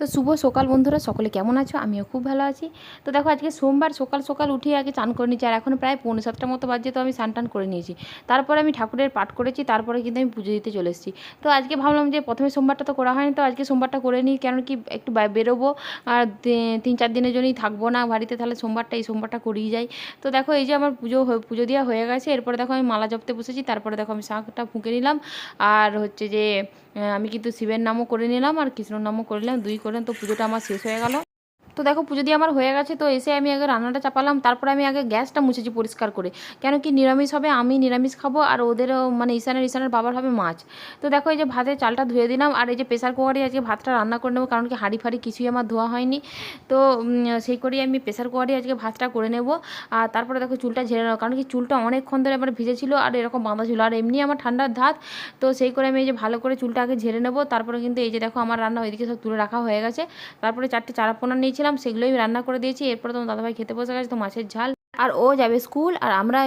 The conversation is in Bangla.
তো শুভ সকাল বন্ধুরা, সকলে কেমন আছো? আমিও খুব ভালো আছি। তো দেখো, আজকে সোমবার সকাল সকাল উঠে আগে চান করে নিয়েছি, আর এখন প্রায় 6:45টার মতো বাজে। তো আমি স্নান টান করে নিয়েছি, তারপরে আমি ঠাকুরের পাঠ করেছি, তারপরে কিন্তু আমি পুজো দিতে চলে এসেছি। তো আজকে ভাবলাম যে প্রথমে সোমবারটা তো করা হয়নি, তো আজকে সোমবারটা করে নিই, কেন কি একটু বেরোবো আর 3-4 দিনের জন্যই থাকবো না বাড়িতে, তাহলে এই সোমবারটা করেই যাই। তো দেখো, এই যে আমার পুজো দেওয়া হয়ে গেছে। এরপরে দেখো আমি মালা জপতে বসেছি, তারপরে দেখো আমি শাঁখটা ফুঁকে নিলাম, আর হচ্ছে যে আমি কিন্তু শিবের নামও করে নিলাম আর কৃষ্ণর নামও করে নিলাম, দুই করে। তো পুজোটা আমার শেষ হয়ে গেল। তো দেখো, পুজো দিয়ে আমার হয়ে গেছে। তো এসে আমি আগে রান্নাটা চাপালাম, তারপরে আমি আগে গ্যাসটা মুছেছি পরিষ্কার করে, কেন কি নিরামিষ হবে, আমি নিরামিষ খাবো, আর ওদেরও মানে ঈশানের বাবার হবে মাছ। তো দেখো, এই যে ভাতের চালটা ধুয়ে দিলাম, আর এই যে প্রেসার কুকারে আজকে ভাতটা রান্না করে নেবো, কারণ কি হাঁড়ি ফাড়ি কিছুই আমার ধোয়া হয়নি। তো সেই করেই আমি প্রেসার কুকারে আজকে ভাতটা করে নেব। আর তারপরে দেখো চুলটা ঝেড়ে নেবো, কারণ কি চুলটা অনেকক্ষণ ধরে আমার ভিজেছিল আর এরকম বাঁধা ছিল, আর এমনি আমার ঠান্ডার ধাত। তো সেই করে আমি এই যে ভালো করে চুলটা আগে ঝেড়ে নেবো। তারপরে কিন্তু এই যে দেখো, আমার রান্না ওইদিকে সব তুলে রাখা হয়ে গেছে। তারপরে 4টে চারাপোনা নিয়েছিলাম, সেগুলোই রান্না করে দিয়েছি। এরপরে তোমার দাদাভাই খেতে বসে গেছে, তো মাছের ঝাল, আর ও যাবে স্কুল, আর আমরা